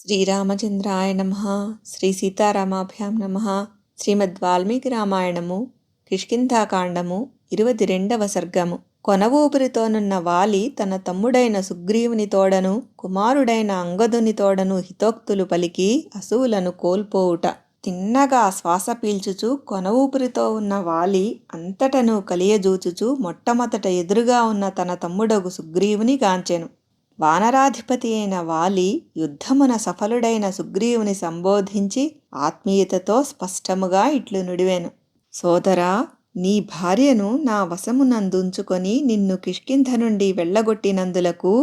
శ్రీరామచంద్రాయ నమః. శ్రీ సీతారామాభ్యాం నమః. శ్రీమద్ వాల్మీకి రామాయణము కిష్కింధాకాండము 22వ సర్గము. కొనవూపిరితోనున్న వాలి తన తమ్ముడైన సుగ్రీవుని తోడను కుమారుడైన అంగదుని తోడను హితోక్తులు పలికి అసువులను కోల్పోవుట. తిన్నగా శ్వాస పీల్చుచు కొనవూపిరితో ఉన్న వాలి అంతటను కలియజూచుచు మొట్టమొదట ఎదురుగా ఉన్న తన తమ్ముడగు సుగ్రీవుని గాంచెను. వానరాధిపతి అయిన వాలి యుద్ధమున సఫలుడైన సుగ్రీవుని సంబోధించి ఆత్మీయతతో స్పష్టముగా ఇట్లు నుడివెను. సోదరా, నీ భార్యను నా వశమునందుంచుకొని నిన్ను కిష్కింధ నుండి వెళ్ళగొట్టినందులకు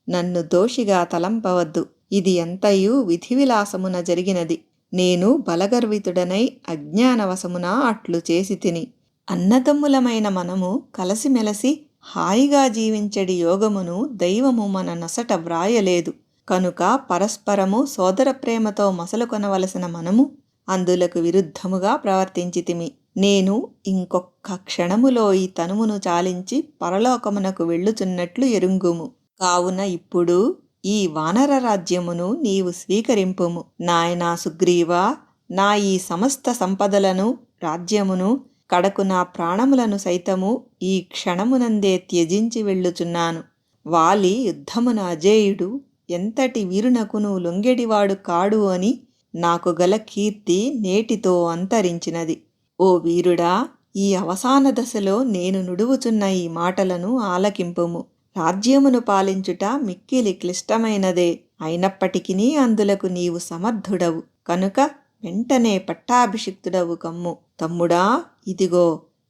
నన్ను దోషిగా తలంపవద్దు. ఇది ఎంతయు విధివిలాసమున జరిగినది. నేను బలగర్వితుడనై అజ్ఞానవశమున అట్లు చేసి తిని. అన్నదమ్ములమైన మనము కలసిమెలసి హాయిగా జీవించడి యోగమును దైవము మన నొసట వ్రాయలేదు. కనుక పరస్పరము సోదర ప్రేమతో మసలుకొనవలసిన మనము అందులకు విరుద్ధముగా ప్రవర్తించితిమి. నేను ఇంకొక్క క్షణములో ఈ తనువును చాలించి పరలోకమునకు వెళ్ళుచున్నట్లు ఎరుంగుము. కావున ఇప్పుడు ఈ వానర రాజ్యమును నీవు స్వీకరింపుము. నాయనా సుగ్రీవా, నా ఈ సమస్త సంపదలను రాజ్యమును కడకు నా ప్రాణములను సైతము ఈ క్షణమునందే త్యజించి వెళ్ళుచున్నాను. వాలి యుద్ధమున అజేయుడు, ఎంతటి వీరునకును లొంగెడివాడు కాడు అని నాకు గల కీర్తి నేటితో అంతరించినది. ఓ వీరుడా, ఈ అవసాన దశలో నేను నుడువుచున్న ఈ మాటలను ఆలకింపుము. రాజ్యమును పాలించుట మిక్కిలి క్లిష్టమైనదే. అయినప్పటికీ అందులకు నీవు సమర్థుడవు కనుక వెంటనే పట్టాభిషిక్తుడవు కమ్ము. తమ్ముడా, ఇదిగో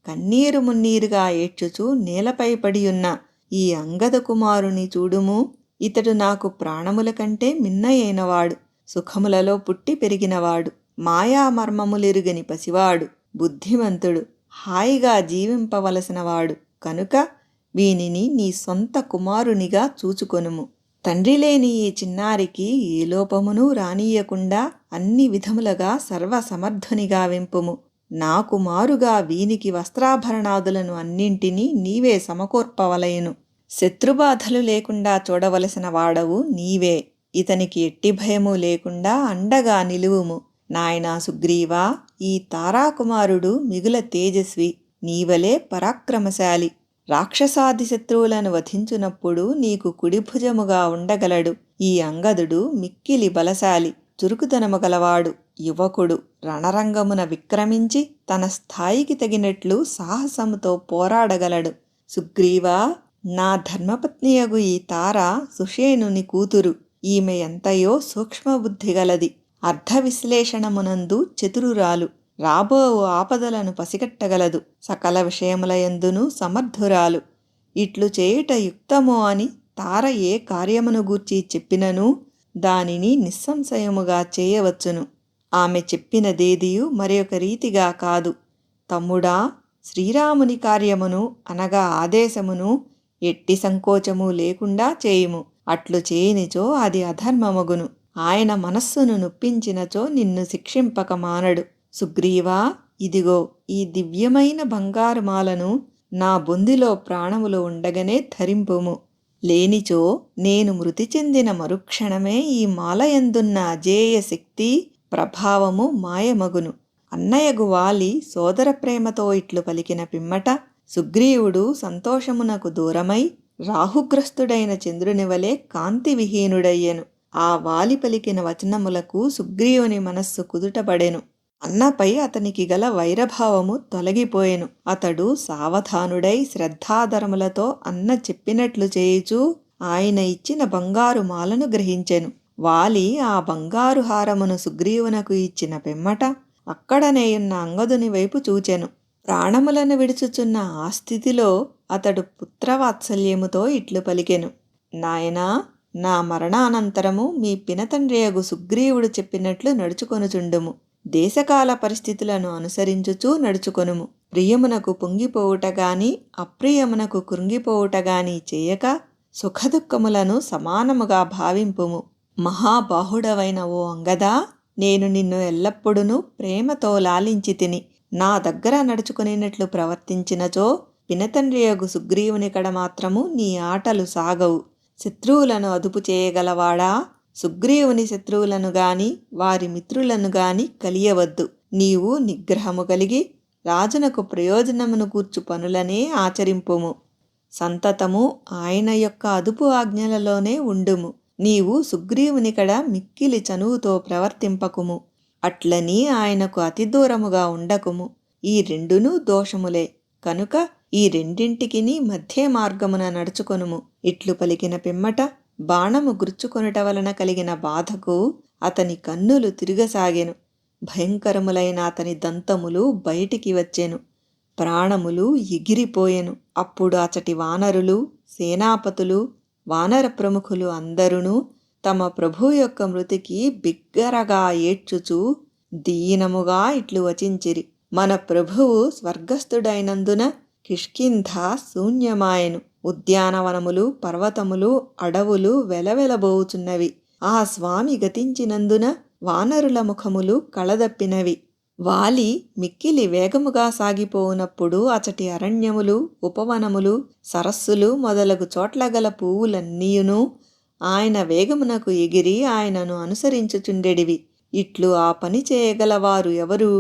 కన్నీరు మున్నీరుగా ఏడ్చుచూ నేలపై పడియున్న ఈ అంగద కుమారుని చూడుము. ఇతడు నాకు ప్రాణముల కంటే మిన్నయైనవాడు. సుఖములలో పుట్టి పెరిగినవాడు. మాయామర్మములిరుగని పసివాడు. బుద్ధిమంతుడు. హాయిగా జీవింపవలసినవాడు. కనుక వీనిని నీ సొంత కుమారునిగా చూచుకొనుము. తండ్రి లేని ఈ చిన్నారికి ఏ లోపమును రానీయకుండా అన్ని విధములుగా సర్వసమర్థునిగా వెంపుము. నా కుమారుగా వీనికి వస్త్రాభరణాదులను అన్నింటినీ నీవే సమకూర్పవలయను. శత్రుబాధలు లేకుండా చూడవలసిన వాడవు నీవే. ఇతనికి ఎట్టి భయము లేకుండా అండగా నిలువుము. నాయనా సుగ్రీవా, ఈ తారాకుమారుడు మిగుల తేజస్వి, నీవలే పరాక్రమశాలి. రాక్షసాది శత్రువులను వధించునప్పుడు నీకు కుడిభుజముగా ఉండగలడు. ఈ అంగదుడు మిక్కిలి బలశాలి, చురుకుతనము గలవాడు, యువకుడు. రణరంగమున విక్రమించి తన స్థాయికి తగినట్లు సాహసముతో పోరాడగలడు. సుగ్రీవా, నా ధర్మపత్నియగు ఈ తార సుషేణుని కూతురు. ఈమె ఎంతయో సూక్ష్మబుద్ధి గలది, అర్థ విశ్లేషణమునందు చతురురాలు. రాబో ఆపదలను పసిగట్టగలదు. సకల విషయములయందును సమర్థురాలు. ఇట్లు చేయుట యుక్తమో అని తార ఏ కార్యమును గూర్చి చెప్పినను దానిని నిస్సంశయముగా చేయవచ్చును. ఆమె చెప్పినదేదియు మరొక రీతిగా కాదు. తమ్ముడా, శ్రీరాముని కార్యమును అనగా ఆదేశమును ఎట్టి సంకోచము లేకుండా చేయుము. అట్లు చేయనిచో అది అధర్మమగును. ఆయన మనస్సును నొప్పించినచో నిన్ను శిక్షింపక మానడు. సుగ్రీవా, ఇదిగో ఈ దివ్యమైన బంగారు మాలను నా బొందిలో ప్రాణములు ఉండగానే ధరింపుము. లేనిచో నేను మృతి చెందిన మరుక్షణమే ఈ మాలయందున్న అజేయ శక్తి ప్రభావము మాయమగును. అన్నయగు వాలి సోదర ప్రేమతో ఇట్లు పలికిన పిమ్మట సుగ్రీవుడు సంతోషమునకు దూరమై రాహుగ్రస్తుడైన చంద్రుని వలె కాంతి విహీనుడయ్యెను. ఆ వాలి పలికిన వచనములకు సుగ్రీవుని మనస్సు కుదుటపడెను. అన్నపై అతనికి గల వైరభావము తొలగిపోయెను. అతడు సావధానుడై శ్రద్ధాధరములతో అన్న చెప్పినట్లు చేయుచూ ఆయన ఇచ్చిన బంగారు మాలను గ్రహించెను. వాలి ఆ బంగారు హారమును సుగ్రీవునకు ఇచ్చిన పిమ్మట అక్కడనేయున్న అంగదుని వైపు చూచెను. ప్రాణములను విడుచుచున్న ఆ స్థితిలో అతడు పుత్రవాత్సల్యముతో ఇట్లు పలికెను. నాయనా, నా మరణానంతరము మీ పినతండ్రియగు సుగ్రీవుడు చెప్పినట్లు నడుచుకొనుచుండుము. దేశకాల పరిస్థితులను అనుసరించుచూ నడుచుకొనుము. ప్రియమునకు పొంగిపోవుటగాని అప్రియమునకు కృంగిపోవుటగాని చేయక సుఖదుఖములను సమానముగా భావింపుము. మహాబాహుడవైన ఓ అంగదా, నేను నిన్ను ఎల్లప్పుడూ ప్రేమతో లాలించి తిని. నా దగ్గర నడుచుకునేటట్లు ప్రవర్తించినచో పినతండ్రియగు సుగ్రీవుని కడ మాత్రము నీ ఆటలు సాగవు. శత్రువులను అదుపు చేయగలవాడా, సుగ్రీవుని శత్రువులను గాని వారి మిత్రులను గాని కలియవద్దు. నీవు నిగ్రహము కలిగి రాజునకు ప్రయోజనమును కూర్చు పనులనే ఆచరింపుము. సంతతము ఆయన యొక్క అదుపు ఆజ్ఞలలోనే ఉండుము. నీవు సుగ్రీవునికడ మిక్కిలి చనువుతో ప్రవర్తింపకుము. అట్లని ఆయనకు అతి దూరముగా ఉండకుము. ఈ రెండునూ దోషములే కనుక ఈ రెండింటికిని మధ్య మార్గమున నడుచుకొనుము. ఇట్లు పలికిన పిమ్మట బాణము గుర్చుకొనుట వలన కలిగిన బాధకు అతని కన్నులు తిరగసాగెను. భయంకరములైన అతని దంతములు బయటికి వచ్చెను. ప్రాణములు ఎగిరిపోయెను. అప్పుడు అచటి వానరులు, సేనాపతులు, వానర ప్రముఖులు అందరునూ తమ ప్రభు యొక్క మృతికి బిగ్గరగా ఏడ్చుచూ దీనముగా ఇట్లు వచించిరి. మన ప్రభువు స్వర్గస్థుడైనందున కిష్కింధ శూన్యమాయెను. ఉద్యానవనములు, పర్వతములు, అడవులు వెలవెలబోవుచున్నవి. ఆ స్వామి గతించినందున వానరుల ముఖములు కళదప్పినవి. వాలి మిక్కిలి వేగముగా సాగిపోవునప్పుడు అచటి అరణ్యములు, ఉపవనములు, సరస్సులు మొదలగు చోట్లగల పువ్వులన్నీయును ఆయన వేగమునకు ఎగిరి ఆయనను అనుసరించుచుండెడివి. ఇట్లు ఆ పని చేయగలవారు ఎవరు?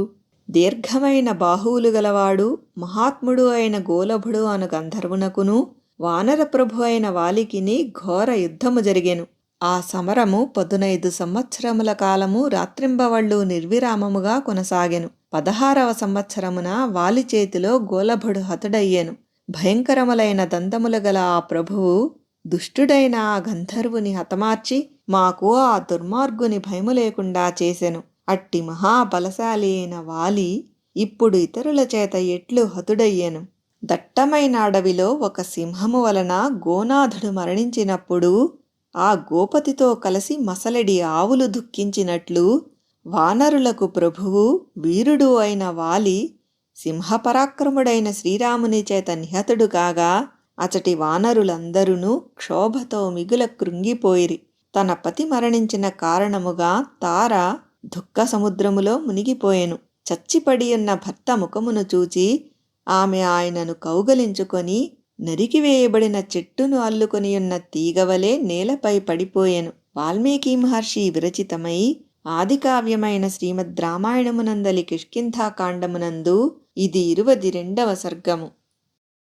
దీర్ఘమైన బాహువులు గలవాడు, మహాత్ముడు అయిన గోలభుడు అను గంధర్వునకును వానర ప్రభు అయిన వాలికిని ఘోర యుద్ధము జరిగెను. ఆ సమరము 15 సంవత్సరముల కాలము రాత్రింబవళ్ళు నిర్విరామముగా కొనసాగెను. 16వ సంవత్సరమున వాలి చేతిలో గోలభుడు హతుడయ్యెను. భయంకరములైన దంతములు గల ఆ ప్రభువు దుష్టుడైన ఆ గంధర్వుని హతమార్చి మాకు ఆ దుర్మార్గుని భయము లేకుండా చేసెను. అట్టి మహాబలశాలి అయిన వాలి ఇప్పుడు ఇతరుల చేత ఎట్లు హతుడయ్యెను. దట్టమైన అడవిలో ఒక సింహము వలన గోనాథుడు మరణించినప్పుడు ఆ గోపతితో కలిసి మసలడి ఆవులు దుఃఖించినట్లు వానరులకు ప్రభువు వీరుడు అయిన వాలి సింహపరాక్రముడైన శ్రీరాముని చేత నిహతుడు కాగా అచటి వానరులందరూ క్షోభతో మిగుల కృంగిపోయిరి. తన పతి మరణించిన కారణముగా తార దుఃఖ సముద్రములో మునిగిపోయెను. చచ్చిపడియున్న భర్త ముఖమును చూచి ఆమె ఆయనను కౌగలించుకొని నరికివేయబడిన చెట్టును అల్లుకొనియున్న తీగవలే నేలపై పడిపోయెను. వాల్మీకి మహర్షి విరచితమై ఆదికావ్యమైన శ్రీమద్ రామాయణమునందలి కిష్కింధాకాండమునందు ఇది 22వ సర్గము.